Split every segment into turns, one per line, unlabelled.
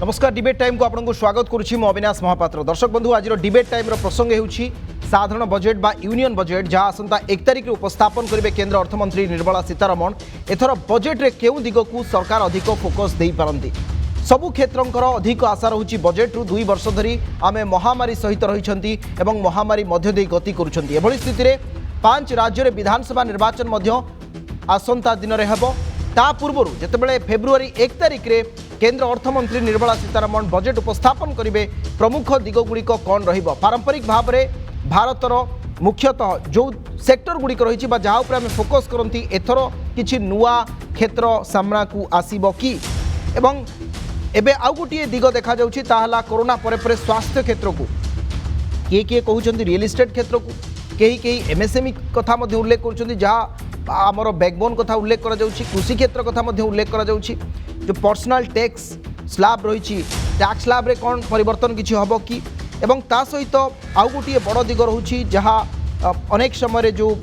नमस्कार debate time को आपको स्वागत करुच्ची मु अविनाश महापात्र। दर्शक बंधु आज डिबेट टाइम प्रसंग होउछि साधारण बजेट बा यूनियन बजेट जहाँ आसंता 1 तारिख उपस्थापन करेंगे केंद्र अर्थमंत्री निर्मला सीतारमण। एथर बजेट रे केउ दिग को सरकार अधिक फोकस दे पारंती। सबु क्षेत्रंकर अधिक आशा रहुछि बजेट रु 2 वर्ष धरी आमे महामारी सहित रहिछंती एवं महामारी मध्य दे गति करुछंती। एभली स्थिति रे 5 राज्य रे विधानसभा निर्वाचन मध्य आसंता दिन रे हेबो। ता पूर्व जेतेबेले फेब्रुआरी 1 तारिख रे केंद्र अर्थमंत्री निर्मला सीतारमण बजेट उपस्थापन करेंगे प्रमुख दिगगुड़िक कौन रहिबो। पारंपरिक भाव में भारतर मुख्यतः जो सेक्टर गुड़िक रही जहाँ उपर आम फोकस करती एथर किछि नुआ क्षेत्र सामना को आसीबो कि एवं एबे आउ गोटे दिग देखा जाउछि ताहला कोरोना परे परे स्वास्थ्य क्षेत्र को किए किए कहउछंती रियल एस्टेट क्षेत्र को कहीं कहीं एमएसएमई कथा मध्य उल्लेख करुछंती जहाँ आमर बैकबोन कथा उल्लेख करा जाउछि कृषि क्षेत्र कथा मध्य उल्लेख करा जाउछि जो पर्सनल टैक्स स्लैब रही टैक्स स्लैब रे कौन परिवर्तन किछि हबो कि एवं ता सहित आउ गोटे बड़ दिग रहुछि जहाँ अनेक समय जो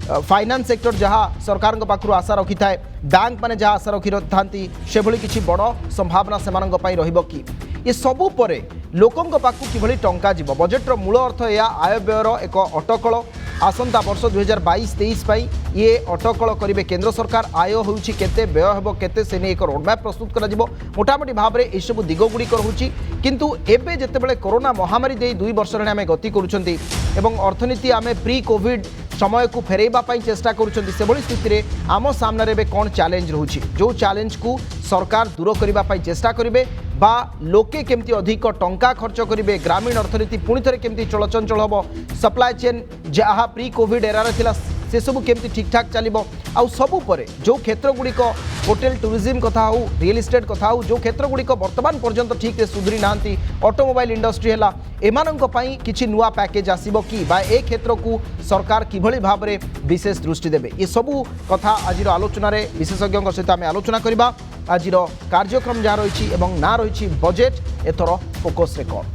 फाइनान्स सेक्टर जहाँ सरकार पाखु आशा रखि थाए बैंक माने जहाँ आशा रखि थांती से भली किछि बड़ संभावना सेमानंग पई रहिबो कि ये सबु परे लोकंग पाखु किभली टंका जीव। बजेट्र मूल अर्थ या आय व्ययर एक अटकल आसंता वर्ष 2022-23 पाई ये अटकल करेंगे केंद्र सरकार। आय होउछि केते व्यय हेबो केते से एक रोडमैप प्रस्तुत करा जिवो मोटामोटी भाव में यह सब दिगगुड़िक रहुछि। किंतु एबे जेतेबेले कोरोना महामारी दे 2 वर्ष रे आमे गति करूछंती एवं अर्थनीति आमे प्री कोविड समय को फेरैबा पई चेष्टा करूछंती से भली स्थिति रे आम सामने रे कौन चैलेंज रहुछि जो चैलेंज को सरकार दूर करबा पई चेष्टा करिवे बा लोके केमती अधिक टंका खर्च करेंगे ग्रामीण अर्थनीति पुणी थे केमती चलचंचल हम सप्लाई चेन जहाँ प्री कोविड एरार थिला से सब केमती ठीक ठाक चलो आउ सबु परे जो क्षेत्र गुड़िक होटेल टूरिज्म कथा हो रियल एस्टेट कथा हो जो क्षेत्र गुड़िक वर्तमान पर्यंत ठीक से सुधरी नांती ऑटोमोबाइल इंडस्ट्री है एमानंक पई किछि नुआ पैकेज आसीबो कि बा ए क्षेत्र को सरकार किभली भाव में विशेष दृष्टि देबे ये सबू कथा आज आलोचन विशेषज्ञों सहित आम आलोचना करबा। आज कार्यक्रम जहाँ रही ना रही बजेट एथर फोकस रे कौन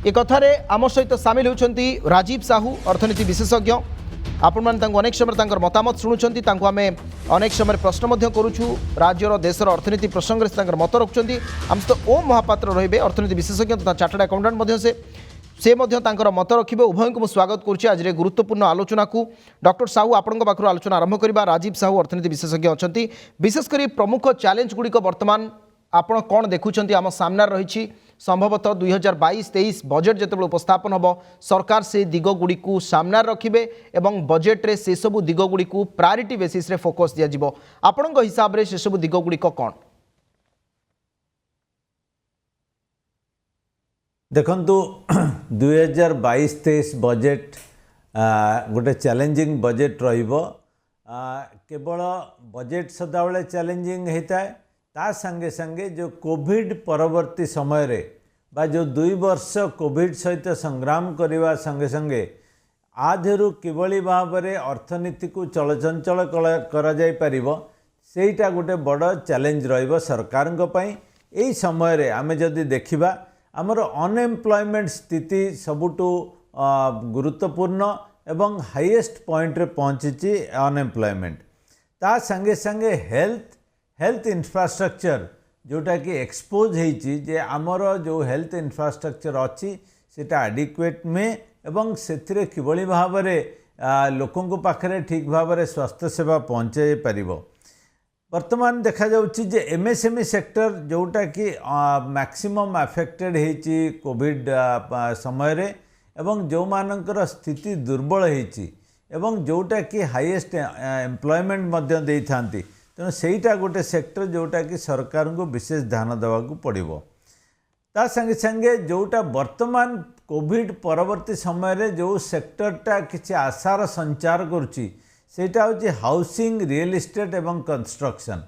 ए कथार आम सहित सामिल होती राजीव साहू अर्थनीति विशेषज्ञ। आपण मैंने अनेक समय मतामत शुणुंट आम अनेक समय प्रश्न करुचु राज्यर देशर अर्थनीति प्रसंग से मत रखुंट आम सहित ओम महापात्र रे अर्थनीति विशेषज्ञ तथा चार्टर्ड अकाउंटेंट से मत रखिए। उभय को स्वागत करुच्ची आज गुरुत्वपूर्ण आलोचना को। डॉक्टर साहू आपण पाखु आलोचना आरंभ करवा। राजीव साहू अर्थनीति विशेषज्ञ अच्छा विशेषकर प्रमुख चैलेंज गुड़िक बर्तमान आपण कौन देखुं आम सामने रही संभवतः 2022-23 बजेट जिते उपस्थापन हम सरकार से दिग गुड़ी को सामने रखिए एवं बजेट रे से सबू दिग गुड़ी को प्रायोरिटी बेसिस रे फोकस दिया आपण हिसाब से सबू दिग गुड़िक कौन
देखंतु 2022-23 बजेट गोटे चैलेंजिंग बजेट रहिबो। केवल बजेट सदाबले चैलेंजिंग होता है ता संगे संगे जो कोविड परवर्ती समय रे बा जो 2 वर्ष कोविड सहित संग्राम करने संगे संगे आधेरु किभली भाव में अर्थनीति को चलचंचल करा जाय परिबो सेटा गोटे बड़ चैलेंज रहिबो सरकार यही समय रे आमे जदि देखिबा आमर अनएम्प्लॉयमेंट स्थिति सबुठु गुरुत्वपूर्ण एवं हाईएस्ट पॉइंट रे पहुंची अनएम्प्लॉयमेंट ता संगे संगे हेल्थ इंफ्रास्ट्रक्चर जोटा कि एक्सपोज होती जे आमर जो हेल्थ इंफ्रास्ट्रक्चर अच्छी सेटा एडिक्वेट में एवं से किभली भाव में लोकों पाखरे ठीक भाव में स्वास्थ्य सेवा पहुँचाई पारिबो। वर्तमान देखा जाउछि जे एमएसएमई सेक्टर जोटा कि मैक्सिमम अफेक्टेड होती कोविड समय रे एवं जो मानकर स्थिति दुर्बल होती एवं जोटा कि हाईएस्ट एम्प्लॉयमेंट मध्य देई थांती तेणु सेटा गोटे सेक्टर जोटा कि सरकार को विशेष ध्यान देवाक पड़ो। ता संगे संगे जोटा वर्तमान कोविड परवर्ती समय रे जो सेक्टरटा किसी आशार संचार करुच्ची सेटा होची हाउसिंग रियल एस्टेट एवं कंस्ट्रक्शन।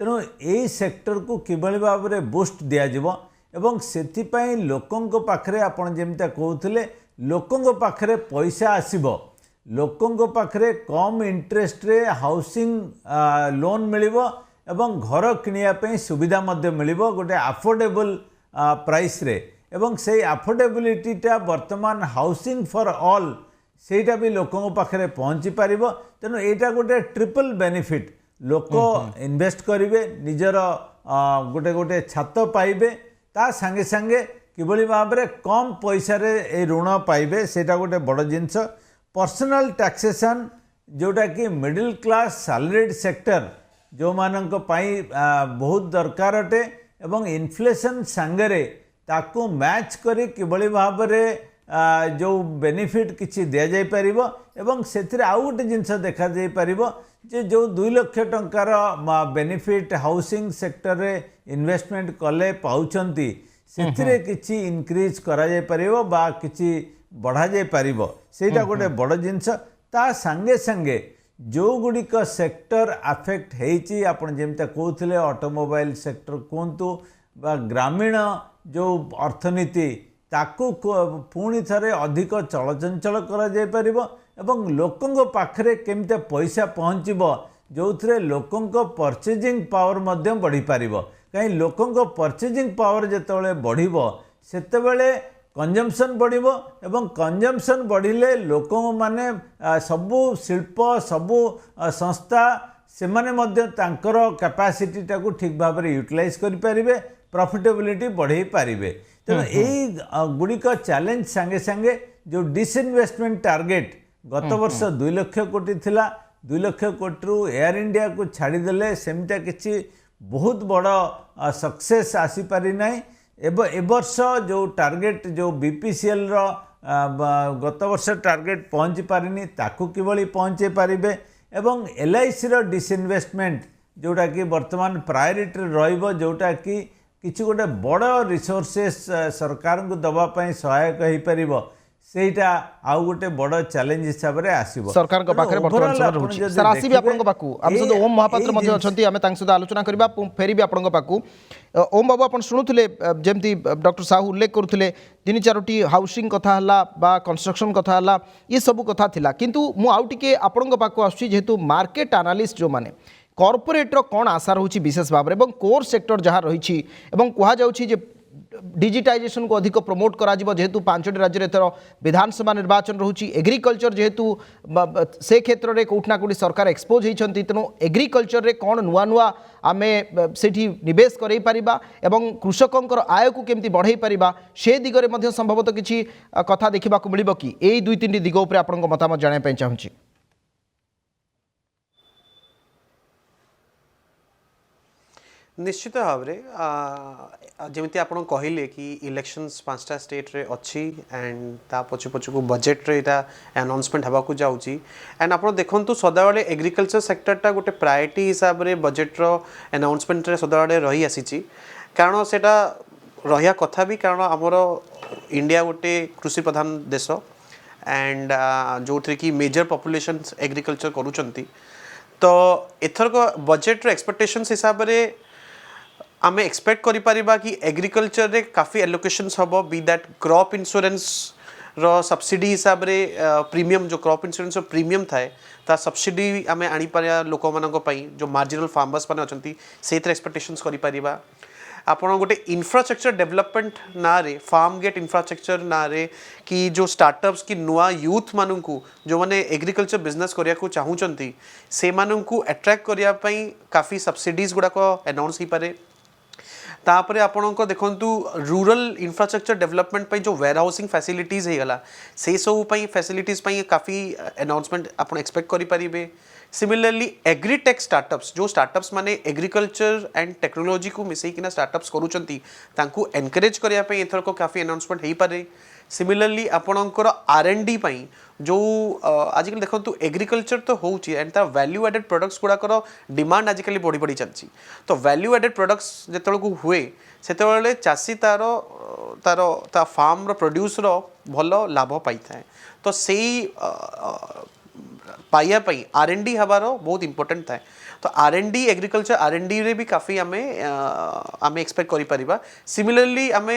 तेणु यही सेक्टर को किभली भाव में बूस्ट दिज्व एवं से लोकों पाखरे आपण जेमता कहते लोकों पाखरे पैसा आसीबो लोकों पाखरे कम इंटरेस्ट रे हाउसिंग लोन मिलिबो एवं घर किनिया सुविधा मध्य मिलिबो गोटे अफोर्डेबल प्राइस रे एवं से अफोर्डेबिलिटीटा वर्तमान हाउसिंग फॉर ऑल सेटा भी लोकों पाखरे पहुँची पारिबो। तेणु एटा गोटे ट्रिपल बेनिफिट लोक इन्वेस्ट करेंगे निजर गोटे गोटे छात पाइबे ता संगे संगे किभली भाव में कम पैसा ए ऋण पाइबे सेटा गोटे बड़ जिनस पर्सनल टैक्सेसन जोटा कि मिडिल क्लास सैलरीड सेक्टर जो मानक पाई बहुत दरकार अटे एवं इन्फ्लेशन सांगरे ताकू मैच करी किभली भाव में जो बेनिफिट किसी दि जाई परिबो एवं सेथिरे आउ गोटे जिनस देखा जाई परिबो जे जो 2 लाख टंकार बेनिफिट हाउसिंग सेक्टर रे इन्वेस्टमेंट कले पाउछंती सेथिरे किछि इनक्रीज करा जाई परिबो बा किछि बढ़ा जाई परिबो सेटा गोटे बड़ जिनस ता संगे संगे जो गुड़िक सेक्टर अफेक्ट होती आपन जेमता कहते ऑटोमोबाइल सेक्टर कहतु बा ग्रामीण जो अर्थनीति ताकू पुणी थे अधिक चलचंचल कर लोकों पाखरे केमते पैसा पहुँचब जो थे लोकों परचेजिंग पावर बढ़ी पार कहीं लोकों परचेजिंग पावर जिते बढ़ सेतेबेले कंजम्पशन बढ़िबो एवं कंजम्पशन बढ़िले लोकों माने सबु शिल्प सबु संस्था से माने मध्य तांकर कैपेसिटी टाकू ठीक भाव में यूटिलाइज करि परिबे प्रॉफिटेबिलिटी बढ़ाई पारिबे तेणु यही गुड़िक चैलेंज संगे संगे जो डिसइन्वेस्टमेंट टार्गेट गत वर्ष 2 लाख कोटी थिला 2 लाख कोटी रु एयर इंडिया को छाड़ीदेले सेमता किसी बहुत बड़ सक्सेस आसी पारि नाही ए वर्ष जो टार्गेट जो बीपीसीएल रो गत वर्ष टार्गेट पहुँची पारिनी ताकू किभली पहुँचे पारिबे एवं एलआईसी रो डिसइन्वेस्टमेंट जोटा कि वर्तमान प्रायोरिटी रहिबो जोटा कि किछि गोटे बड़ रिसोर्सेस सरकार को दबा पई सहायक होई परिबो सेटा आउ गोटे बड़ चैलेंज हिसाब रे आसीबो
सरकार को पाखरे वर्तमान समय रहउछि सर आसीबे आपन को पाकू हम सद ओम महापात्र मध्ये अछंती हमें तांक सद आलोचना करबा फेरी भी आपन को पाकू ओम बाबू अपन सुनुथिले जेमती डॉक्टर साहू उल्लेख करुथिले 3-4टी हाउसिंग कथा हला बा कंस्ट्रक्शन कथा हला ये सब कथा थिला किंतु मु आउ टिके आपन को पाकू आछी जेतु मार्केट एनालिस्ट जो माने कॉर्पोरेट रो कोन आशा रहउछि विशेष भाव रे एवं कोर सेक्टर जहाँ रही एवं कहा जाउछि जे डिजिटाइजेशन को अधिक प्रमोट करा जेहेतु 5टी राज्य एथर विधानसभा निर्वाचन रोची एग्रीकल्चर जेहेतु से क्षेत्र में कौटना कौटी सरकार एक्सपोज होती तेणु एग्रीकल्चर रे कौन नुआ नुआ आम से निवेश कर कृषकों आय को केमती बढ़ाई पारिबा से दिगरे मध्य संभवतः किसी कथा देखा मिल कि यही 2-3 दिग उपर आपन मतामत जानापी चाहूँगी
निश्चित भाव जमी आप कहले कि इलेक्शंस 5टा स्टेट रे अच्छी एंड ता पछु पछु को बजेट रे इटा अनाउंसमेंट हवा को जाउची एंड आप देखंतु सदाबले एग्रीकल्चर सेक्टर टा गोटे प्रायोरिटी हिसाब रे बजेट रो अनाउंसमेंट रे सदाबले रही आसीची कारण सेटा रहिया कथा भी कारण हमर इंडिया गोटे कृषि प्रधान देश एंड जो थे कि मेजर पॉपुलेशन एग्रीकल्चर करूचंती तो एथर को बजेट रो एक्सपेक्टेशंस हिसाब रे आम एक्सपेक्ट करि परिबा कि एग्रीकल्चर रे काफ़ी एलोकेशंस हम बी दैट क्रॉप इंश्योरेंस रो सब्सिडी हिसाब रे प्रीमियम जो क्रॉप इंश्योरेंस रो प्रीमियम थाए ता सब्सिडी आम आनी पारिया लोक मानक पई जो मार्जिनल फार्मर्स माने अछंती सेथर एक्सपेक्टेशंस करि परिबा आपण गोटे इंफ्रास्ट्रक्चर डेवलपमेंट ना रे फार्म गेट इंफ्रास्ट्रक्चर ना रे कि जो स्टार्टअप्स की नुआ यूथ मानू जो माने एग्रीकल्चर बिजनेस करिया को चाहूचंती से मानू अट्रैक्ट करिया पई काफ़ी सब्सिडीज गुड़ाक अनाउंस ही पारे तापरे आपणको देखंतु रूरल इंफ्रास्ट्रक्चर डेवलपमेंट पे जो वेयर हाउसिंग फैसिलिटीज हे गला से सब पे फैसिलिटीज पे काफ़ी अनाउंसमेंट आप एक्सपेक्ट करि परिबे सिमिलरली एग्रीटेक स्टार्टअप्स जो स्टार्टअप्स माने एग्रीकल्चर एंड टेक्नोलॉजी को मिसैकिना स्टार्टअप्स करूचंती तांकू एनकरेज करिया पे एथर को काफ़ी अनाउंसमेंट हे पारे सिमिलरली आपणकर R&D पाई जो आजिकल देखो एग्रीकल्चर तो होची एंड ता वैल्यू एडेड प्रोडक्ट्स गुड़ाकर डिमांड आजिकल बढ़ी बढ़ी चलती तो वैल्यू एडेड प्रोडक्ट्स जो हुए से चाषी तार तार ता फार्म रो प्रोड्यूस रो भल लाभ पाई थाए तो से पाइया पई R&D हबार बहुत इंपोर्टेंट थाए तो R&D एग्रीकल्चर R&D रे भी काफ़ी आम एक्सपेक्ट करि परिबा सिमिलरली आम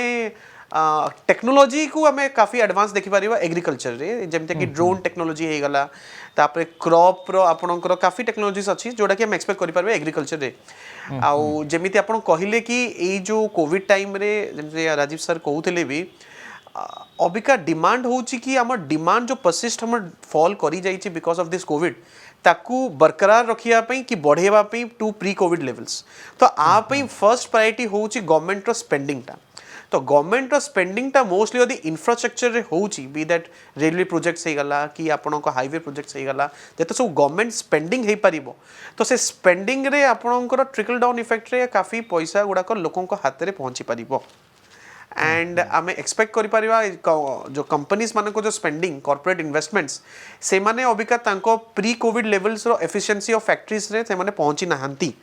टेक्नोलॉजी को आम काफ़ी एडवांस देखिपर एग्रीकल्चर रे जमते कि ड्रोन टेक्नोलॉजी हो गला तापरे क्रॉप रो आपणकर काफ़ी टेक्नोलॉजीज अच्छी जोटा कि आम एक्सपेक्ट करि एग्रीकल्चर रे आउ जमिति आपण कहिले कि एई जो कोविड टाइम रे जमते राजीव सर कहउथिले भी अबिका डिमांड होची कि आम डिमांड जो परसिस्ट हम फॉल करी जाइए बिकॉज ऑफ दिस कोविड ताकू बरकरार रखिया कि बढ़ेवा टू प्री कोविड लेवल्स तो आप फर्स्ट प्रायोरिटी होची गवर्नमेंट रो स्पेंडिंग टा तो गवर्नमेंट रो स्पेंडिंग टा मोस्टली यदि इंफ्रास्ट्रक्चर रे होची बी दैट रेलवे प्रोजेक्ट्स हे गला कि आपन को हाईवे प्रोजेक्ट्स हे गला जेते सब गवर्नमेंट स्पेंडिंग हे परिबो तो से स्पेंडिंग रे आपन को ट्रिकल डाउन इफेक्ट रे काफी पैसा गुडा को लोगों को हाथ रे पहुंची परिबो एंड आम एक्सपेक्ट कर परिबा जो कंपनीज मान को जो स्पेंडिंग कॉर्पोरेट इन्वेस्टमेंट्स से माने अबिका तांको प्री कोविड लेवल्स रो एफिशिएंसी ऑफ फैक्ट्रीज रे से माने पहुंची नाहंती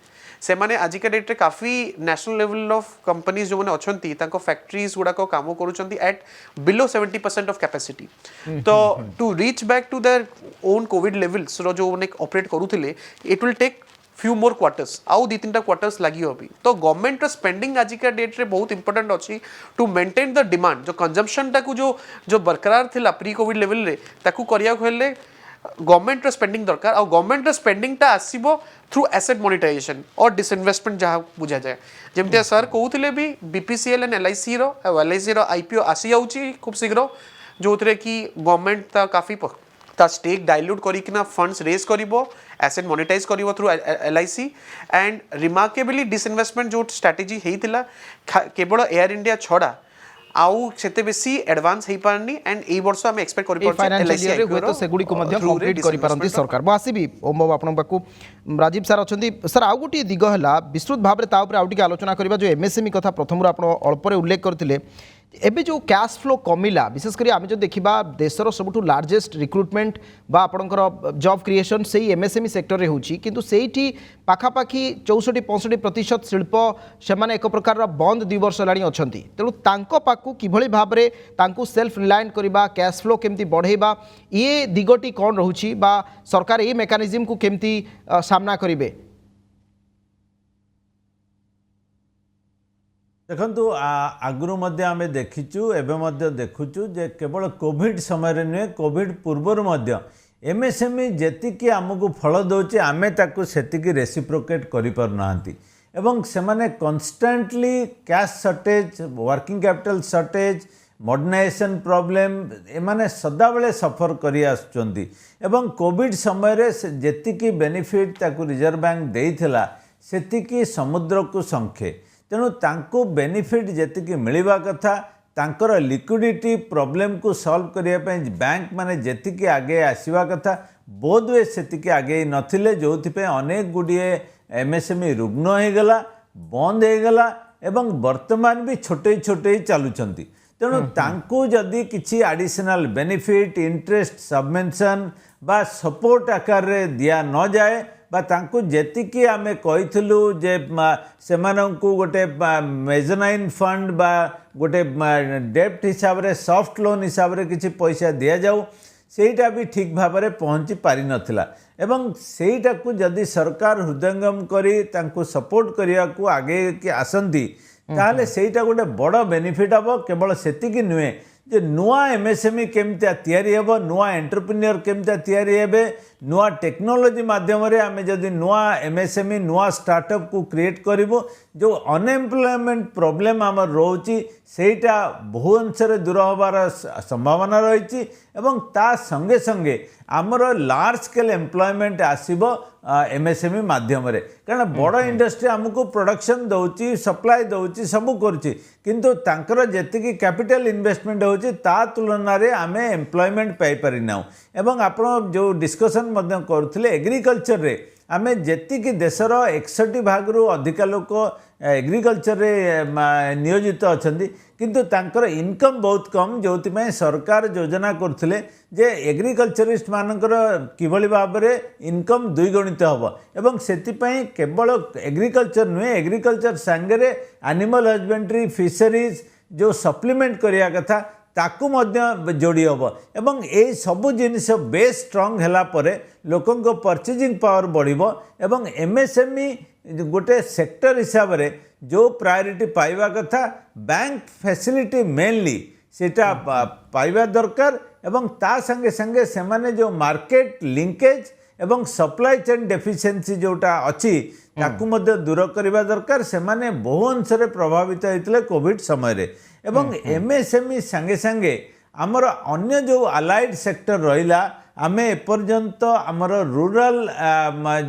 से माने आज का डेट रे काफी नेशनल लेवल ऑफ कंपनीज जो माने अछंती तांको फैक्ट्रीज गुडा को काम करूछंती एट बिलो 70% ऑफ कैपेसिटी तो to reach back to their own covid levels रो जो माने ऑपरेट करूथिले it will take few more quarters आउ दी तीन क्वार्टर्स लगी अभी तो गवर्नमेंट स्पेंडिंग आज का डेट रे बहुत इंपोर्टेंट अच्छी टू मेंटेन द डिमांड जो कंजम्पशन टाकू जो बरकरार थिला प्री कोविड लेवल रे ताकू करिया हेले गवर्नमेंट स्पेंडिंग दरकार और गवर्नमेंट स्पेंडिंग टा आसीबो थ्रू एसेट मोनेटाइजेशन और डिसइन्वेस्टमेंट जहाँ बुझा जाए जमती सर कहते भी बीपीसीएल एंड एलआईसी रो आईपीओ आसी जाऊँगी खूब शीघ्र जो थे कि गवर्नमेंट ता काफी ता स्टेक डाइल्यूट करिकिना फंड्स रेज करिवो एसेट मोनेटाइज करिवो through LIC and remarkably disinvestment जो स्ट्रेटेजी हेइतिला केवल एयर इंडिया छड़ा आउ सेते बेसी एडवांस हे पारनी एंड ए वर्ष हम एक्सपेक्ट करि परछे
फाइनेंशियल ईयर रे होय तो सेगुडी को मध्य कंप्लीट करि पारंती सरकार मो आसीबी ओम बाबू आपन पाकू राजीव सर अछंती सर आउ गुटी दिग हला विस्तृत भाबरे ता ऊपर आउटी आलोचना करबा जो एमएसएमई कथा प्रथम आपण अल्परे उल्लेख करथिले एबे जो कैश फ्लो कमिला विशेषकर आम जो देखा देशर सबुठू लार्जेस्ट रिक्रुटमेंट बा आपणकर जॉब क्रिएशन से एमएसएमई सेक्टर रे होची किंतु सेठी पाखापाखि 64-65% शिल्प से एक प्रकार बंद 2 वर्ष लाणी अछंती तेणु तांको पाकू किभଳି भाबरे तांकू सेल्फ रिलायंट करबा कैश फ्लो केमती बढ़ेबा ये दिगटी कौन रहुची बा सरकार ये मेकानिज्म को केमती सामना करिवे
देखु आगु आम देखीचु एवं देखुचु जे केवल कोविड समय नुहे कोविड पूर्वर एमएसएमई जेतिकी आमको फल दौचे आम ताकू सेतिकी रेसिप्रोकेट करिपारुना एवं सेमाने constantly cash shortage working capital shortage modernisation problem एमाने सदाबले सफर करी आसुचंती एवं कोविड समय रे जेतिकी बेनिफिट ताकू रिजर्व बैंक देइथिला सेतिकी समुद्र को संखे तेणु तांको बेनिफिट जेतिकी मिलवा कथा तांकर लिक्विडिटी प्रॉब्लम को सॉल्व करने बैंक माने जेतिकी आगे आसवा कथा बोधवे सेतिकी आगे नथिले जो अनेक गुड़िए एमएसएमई रुग्ण होगला बंद होगला एवं वर्तमान भी छोटे छोटे चलुचंती तेणु तांको जदि किछि एडिशनल बेनिफिट इंटरेस्ट सबमेंशन बा सपोर्ट आकार रे दिया न जाए बा तांको जेतिकी आमे कहिथिलु जे सेमानंकु गोटे मेजनाइन फंड बा गोटे डेप्ट हिसाब रे सॉफ्ट लोन हिसाब रे किछि पैसा दिया जाऊ सेटा भी ठीक भाव में पहुँची पारि नथिला एवं सेटा को जदि सरकार हृदयंगम करी तांको सपोर्ट करिया को आगे कि आसंती ताले सेटा गोटे बड़ बेनिफिट हम केवल सेतिकी नुहे जे नुआ एमएसएमई केमतिया तैयारी हेबो नुआ एंटरप्रेन्योर केमतिया तैयारी हेबे नुआ टेक्नोलोजी माध्यम रे आमे जदि नुआ एमएसएमई नुआ स्टार्टअप को क्रिएट करिवो जो अनएम्प्लॉयमेंट प्रॉब्लम आमर रोची सेटा बहु अंश दूर होबार संभावना रही एवं ता संगे संगे आमर लार्ज स्केल एम्प्लॉयमेंट आसीबो एमएसएमई माध्यम रे कारण बड़ इंडस्ट्री आमको प्रोडक्शन दउची सप्लाई दउची सब करूची किंतु तांकर जेतिकी कैपिटल इन्वेस्टमेंट होची ता तुलना रे आमे एम्प्लॉयमेंट पाई पारि नाउ एवं आपण जो डिस्कशन मध्य करूथिले एग्रीकल्चर रे आमे जेतिकी देशर 61 भागरू अधिक लोक एग्रीकल्चर रे नियोजित अछंती किंतु तांकर इनकम बहुत कम जो सरकार योजना करथिले जे एग्रीकल्चरिस्ट मानकर किभଳି भाबरे इनकम द्विगुणित हम एवं सेतिपई केवल एग्रीकल्चर नुहे एग्रीकल्चर संगे एनिमल हस्बेंड्री फिशरीज जो सप्लीमेंट करिया कथा ताकू मध्य जोड़ी हम एवं ये सबू जिनिस बेस स्ट्रंग हैला परे लोकंक परचेजिंग पावर बढ़िबो एवं एमएसएमई गोटे सेक्टर हिसाब रे जो प्रायोरिटी पाइबा कथा बैंक फैसिलिटी मेनली सेटा पाइबा दरकार एवं ता संगे संगे सेमाने जो मार्केट लिंकेज एवं सप्लाई चेन डेफिशिएंसी जोटा अच्छी ताकू मध्य दूर करबा दरकार सेमाने बहु अंश रे प्रभावित होइतले कोविड समय रे एवं एमएसएमई संगे संगे आमर अन्य जो अलाइड सेक्टर रहिला आमे एपर्यंत आमर रूरल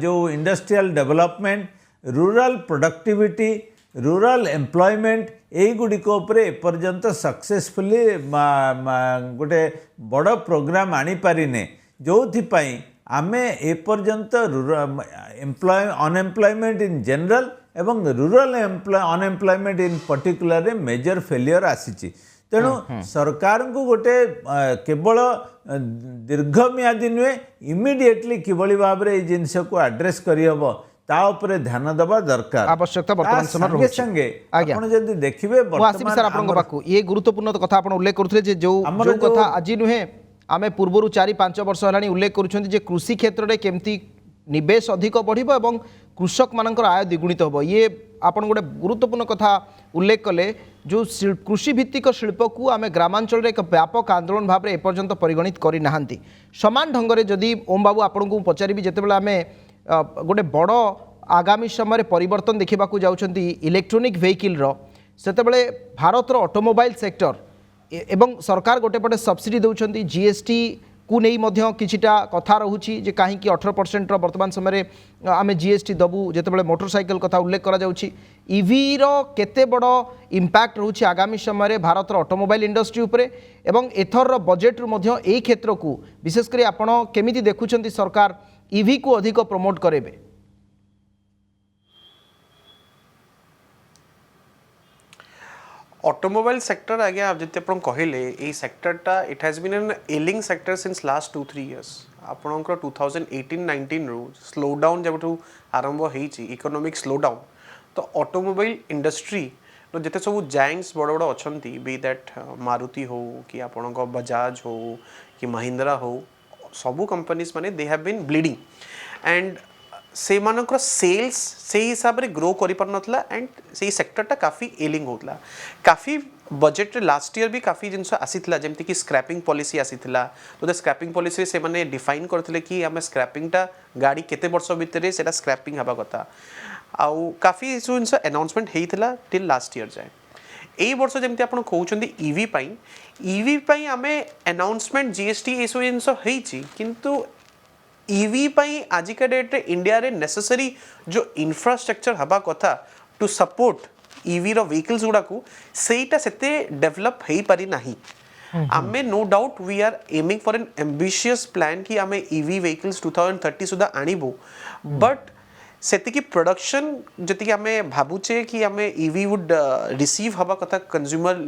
जो industrial development rural productivity rural employment यही गुड़िक एपर्यंत सक्सेसफुली गोटे बड़ प्रोग्राम आनी पारिने जो आमे एपर्यंत अनएम्प्लॉयमेंट इन जनरल एवं rural unemployment in particular major failure आसी तेणु सरकार को गोटे केवल दीर्घम्यादी नुहे इमिडिएटली किभली भाव में जिनस को एड्रेस करहब ता उपरे ध्यान देवा दरकार
आवश्यकता वर्तमान समय
संगे संगे आपण जदि देखिबे
वर्तमान सर आपन पाखु ये गुरुत्वपूर्ण कथा आपण उल्लेख करथले जे जो कथा आज नुहे आमे पूर्वरु 4-5 वर्ष हलानी उल्लेख करूछन जे कृषि क्षेत्र रे केमती निवेश अधिक बढ़िबो एवं कृषक मानकर आय द्विगुणित होबो ये आपण गोटे गुरुत्वपूर्ण कथा उल्लेख कले जो कृषि भित्तिक शिल्प को आमे ग्रामांचल रे एक व्यापक आंदोलन भाव में एपर्यंत परिगणित करि नाहंती समान ढंग रे जदि ओम बाबू आपण को पचारिबी जेतेबेला आमे गोटे बड़ आगामी समय परिवर्तन देखा जाउछंती इलेक्ट्रोनिक वेहिकल सेतेबेले भारतर ऑटोमोबाइल सेक्टर एवं सरकार गोटे पटे सब्सिडी दउछंती जीएसटी को नहीं मध्य किछिटा कथा रहुछि जे काहे कि 18% वर्तमान समय आमे जीएसटी दबु जेतेबेले मोटरसाइकल कथा उल्लेख करा जाउछि ईवी रो केते बड़ इंपैक्ट रहुछि आगामी समय भारतर ऑटोमोबाइल इंडस्ट्री उपरे एवं एथर बजेट रु मध्य एई क्षेत्र को विशेष करी आपण केमिति देखुछंती सरकार ईवी को अधिक प्रमोट करेबे
ऑटोमोबाइल सेक्टर आगे आप जिते अपन कहले ए सेक्टरटा it has been an ailing sector since last 2-3 years आपनकर 2018-19 रू स्लो डाउन जब आरंभ होईची इकोनॉमिक स्लो डाउन तो ऑटोमोबाइल इंडस्ट्री तो जिते सब जायंट्स बड़ बड़ अछंती बी दैट मारुति हो कि आपनकर बजाज हो कि महिंद्रा हो सबू कंपनीज माने they have been bleeding and से मानकर सेल्स से हिसाब रे ग्रो करि पर नथला एंड से सेक्टरटा काफी एलिंग होतला काफी बजेट लास्ट ईयर भी काफी जिनस आसीथिला जेमति कि स्क्रैपिंग पॉलिसी आसीथिला तो स्क्रैपिंग पॉलिसी से माने डिफाइन करथिले कि हमें स्क्रैपिंगटा गाड़ी केते वर्ष भितरे सेटा स्क्रैपिंग हबा कथा आउ काफी जिनस अनाउंसमेंट हेइथिला टिल लास्ट ईयर जाय एई वर्ष जेमति आपण कहउचंदी ईवी पई हमें अनाउंसमेंट जीएसटी एसो जिनस हेइची किंतु ईवी पई आज का डेट रे इंडिया रे नेसेसरी जो इंफ्रास्ट्रक्चर हबा कथा टू सपोर्ट ईवी रो व्हीकल्स गुडा को सेटा सेते डेवलप हेई पारी नाही आमे no doubt we are aiming for an ambitious plan कि आमे ईवी व्हीकल्स 2030 सुधा आनिबो बट सेति की प्रोडक्शन जति कि आमे भाबुचे कि आमे ईवी वुड रिसीव हबा कथा कंज्यूमर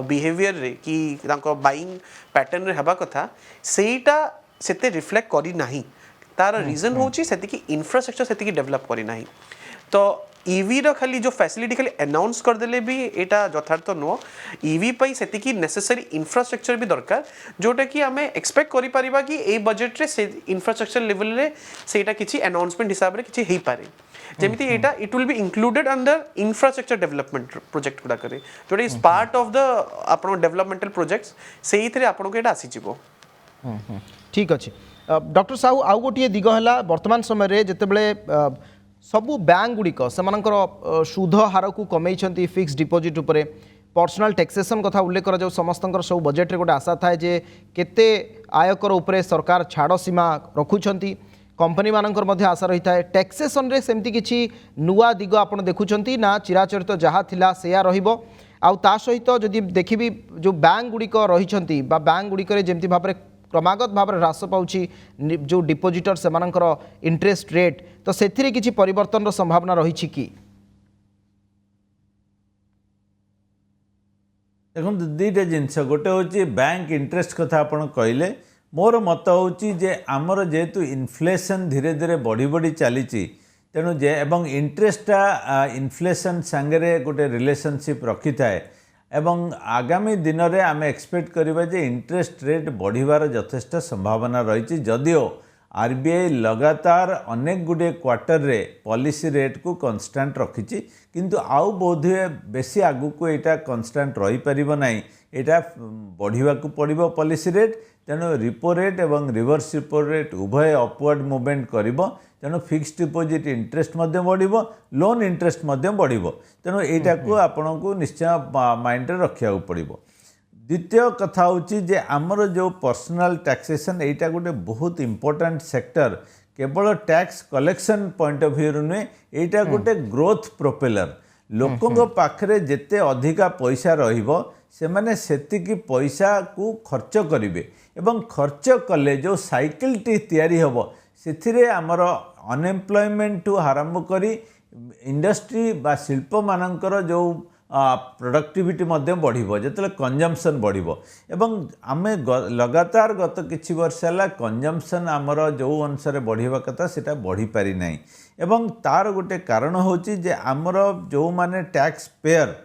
बिहेवियर रे कि तांको बाइंग पैटर्न रे हबा कथा सेटा सेते रिफ्लेक्ट करी नाही तार रीजन होची सेति की इंफ्रास्ट्रक्चर सेति की डेवलप करी नाही तो ईवी रो खाली जो फैसिलिटी खाली अनाउंस कर देले भी एटा यथार्थ नो ईवी पई सेति की नेसेसरी इंफ्रास्ट्रक्चर भी दरकार जोटा कि हमें एक्सपेक्ट करि परिबा कि ए बजेट रे से इंफ्रास्ट्रक्चर लेवल रे सेटा किछि अनाउंसमेंट हिसाब रे किछि हेई पारे जेमिति एटा it will be included under infrastructure development project गुडा करे जोटा इज पार्ट ऑफ द आपन डेवलपमेंटल प्रोजेक्ट्स सेही थरे आपन को एटा आसी जिवो
ठीक अच्छे डॉक्टर साहू आउ गोटे दिग है वर्तमान समय जितेबले सबू बैंक गुड़िक से सुध हार को कमे फिक्स डिपोजिट उपरे पर्सनल टैक्सेशन कथा उल्लेख कर समस्त सब बजेट रे गोटे आशा थाए जे केते आयकर उपरे सरकार छाड़ सीमा रखुंट कंपनी मानकर मध्य आशा रही है टैक्सेशन रे सेमती किछि नुआ दिग आपण देखुंट ना चिराचरित जहाँ थिला सेया रहिबो आउ ता सहित जदि देखिबी जो बैंक गुड़िक रही बैंक गुड़िक जेमती भाव में क्रमागत भाव में ह्रास पाउछि जो डिपोजिटर से इंटरेस्ट रेट तो से किसी परिवर्तन संभावना रही कि
देखो दुईटा जिनस गोटे हूँ बैंक इंटरेस्ट कथा आपड़ कहले मोर मत हूँ आमर जेहेतु इनफ्लेशन धीरे धीरे बढ़ी बढ़ी चली तेणु जे एवं इंटरेस्टा इनफ्लेशन सांगे गोटे रिलेशनशिप रखी थाए एवं आगामी दिन में आम एक्सपेक्ट करिबा जे इंटरेस्ट रेट बढ़िबार यथेष्ट संभावना रही जदिओ आरबीआई लगातार अनेक गुडे क्वार्टर रे पॉलिसी रेट को कांस्टेंट रखिछि किंतु आउ बोधे बेसी आगु को एटा कांस्टेंट रही परिबो नाही ଏଇଟା ବଢ଼ିବାକୁ ପଡ଼ିବ ପଲିସି ରେଟ୍। ତେଣୁ ରିପୋ ରେଟ୍ ଏବଂ ରିଭର୍ସ ରିପୋ ରେଟ୍ ଉଭୟ ଅପୱାର୍ଡ଼ ମୁଭମେଣ୍ଟ କରିବ। ତେଣୁ ଫିକ୍ସड डिपोजिट इंटरेस्ट मध्य बढ़िबो, लोन इंटरेस्ट मध्य बढ़िबो। तेणु एटाकू आपनकू निश्चय माइंड रे रखिया पड़िबो। द्वितीय कथा होची जे आमर जो पर्सनल टैक्सेशन एटा गोटे बहुत इंपोर्टेंट सेक्टर, केवल tax collection point of view नुहे, एटा गोटे ग्रोथ प्रोपेलर। लोकों पाखरे जेते अधिका पैसा रहिबो से माने सेतिकी पैसा को खर्च करिवे एवं खर्च कले जो साइकिल टी तैयारी हबो सेथिरे आमर अनएम्प्लॉयमेंट टू आरंभ करी इंडस्ट्री बा शिल्प मानकर जो प्रोडक्टिविटी मध्य बढ़िबो, जेतले कंजम्पशन बढ़िबो। एवं आमे लगातार गत किछि वर्ष हला कंजम्पशन आमर जो अनुसार बढ़िबा कथा सेटा बढ़ी पारि नाही। एवं तार गोटे कारण होची जे आमर जो माने tax payer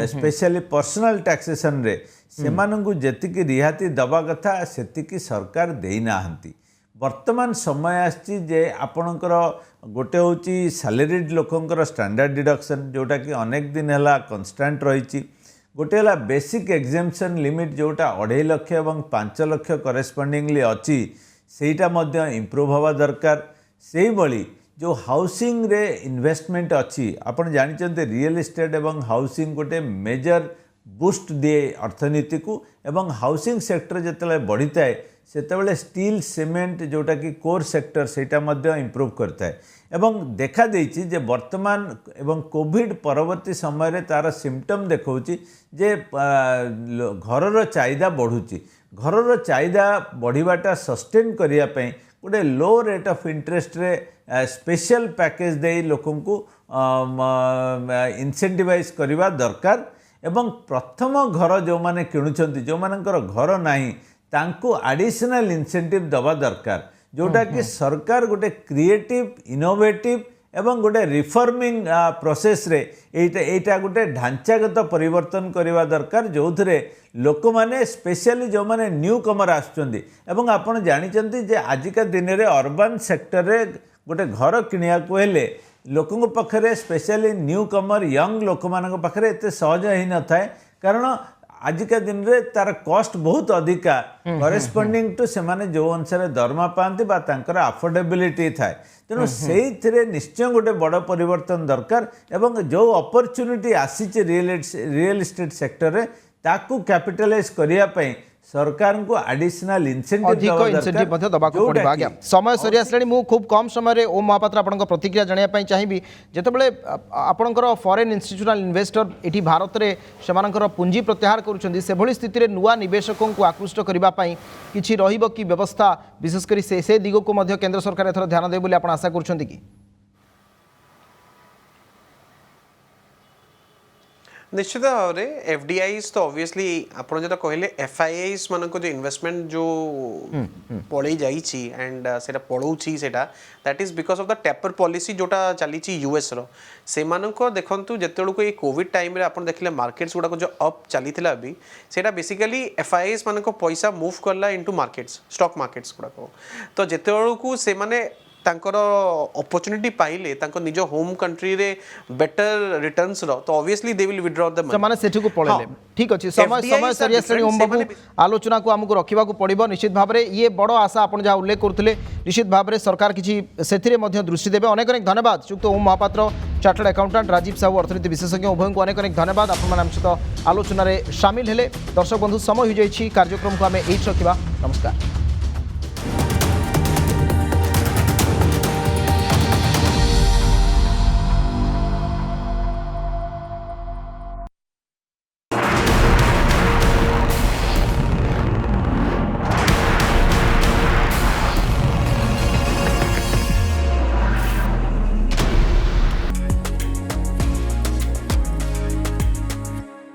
specially personal taxation रे सेमानंकु जेतिकी रिहाती दबा कथा सेतिकी सरकार देई नाहंती। वर्तमान समय आछि जे आपणकर गोटे होची सैलरीड लोकंकर स्टैंडर्ड डिडक्शन जोटा कि अनेक दिन हला कन्स्टांट रही। गोटे हला बेसिक एग्जेम्पशन लिमिट जोटा 2.5 लाख एवं 5 लाख करेस्पोंडिंगली अच्छी सेटा मध्य इम्प्रूव हवा दरकार। से भली जो हाउसिंग रे इन्वेस्टमेंट अच्छी आपण जानिचंते रियल एस्टेट एवं हाउसिंग गोटे मेजर बूस्ट दिए अर्थनीति को। एवं हाउसिंग सेक्टर जिते बढ़ी थाए सेतेबेले स्टील सीमेंट जोटा कि कोर सेक्टर सेटा मध्य इम्प्रूव करता है। एवं देखा देइछि जे वर्तमान एवं कोविड परवर्ती समय रे तार सिम्पटम देखौछि जे घरर चाहिदा बढ़ुछि। घरर चाहिदा बढ़िबाटा सस्टेन करिया पई गोटे लो रेट ऑफ इंटरेस्ट रे स्पेशल पैकेज दे लोकन को इंसेंटिवाइज करवा दरकार। एवं प्रथम घर जो माने किणुछंती जो मानकर घर नाही तांको एडिशनल इंसेंटिव दबा दरकार, जोटा कि सरकार गोटे क्रिएटिव इनोवेटिव एवं गोटे रिफॉर्मिंग प्रोसेस रे एटा गोटे ढांचागत परिवर्तन करवा दरकार, जो थे लोक मैंने स्पेशली जो मैंने न्यू कमर आसुचंदी। एवं आपण जानिचंती जे आजिका दिन रे अर्बन सेक्टर रे गोटे घर किनिया को हेले लोकों पाखरे स्पेशली न्यू कमर यंग लोक मानक पाखरे एते सहज ही न थाए, कारण आजिका दिन रे तार कॉस्ट बहुत अधिका करेस्पोंडिंग टू से माने जो अनुसार दरमा पाती बा तांकर अफोर्डेबिलिटी थाए। तेणु से निश्चय गोटे बड़ परिवर्तन दरकार। एवं जो अपॉर्चुनिटी आसी रियल एस्टेट सेक्टर रे ताकू कैपिटलाइज करिया पई सरकार को एडिशनल
इंसेंटिव दबाको पड़िबा। आज्ञा समय सरी आसलाणी, मु खूब कम समय रे ओम महापात्र आपनक प्रतिक्रिया जानिया पई चाहिबी। जेतेबेले आपनकर फॉरेन इंस्टीट्यूशनल इन्वेस्टर एठी भारत रे सेमानकर पुंजी प्रत्याहार करूछंदी, से भली स्थिति रे नुवा निवेशकों को आकृष्ट करिबा पई किछि रहिबो कि व्यवस्था, विशेष करी से दिगो को मध्य केंद्र सरकार एथर ध्यान दे बोली आपण आशा करूछंदी कि?
निश्चित भाव में एफडीआईज तो ऑब्वियसली आप जो कहले एफआईआईज मान जो इन्वेस्टमेंट जो पड़े जाइए एंड से पड़ौची से that is because of the taper policy जोटा चली यूएस रो से देखु जिते ये कोविड टाइम रे आपन देखले मार्केट्स गुड़ाक जो अप चली भी से बेसिकली एफआईआईज मान पैसा मूव करला इनटू मार्केट्स स्टॉक मार्केट्स गुड़ाक। तो जिते से माने तांकर अपॉर्चुनिटी पाइले तांको निजो होम कंट्री रे बेटर रिटर्न्स रो, तो obviously they will withdraw the money
माने सेठी को पळेले। ठीक अछि, समय सरिया श्रेणी ओम बाबू आलोचना को हमको रखिबा को पड़िबो। निश्चित भाव रे ये बड़ आशा आपण जा उल्लेख करथिले, निश्चित भाव रे सरकार किछि सेथिरे मध्य दृष्टि देबे। अनेक अनेक धन्यवाद श्रीयुक्त ओम महापात्र, चार्टर्ड अकाउंटेंट राजीव साहू अर्थनीति विशेषज्ञ, उभय को अनेक अनेक धन्यवाद। आपण माने हम सहित आलोचना रे शामिल हेले। दर्शक बंधु समय हो जाइछि, कार्यक्रम को हमें एही रखिबा। नमस्कार।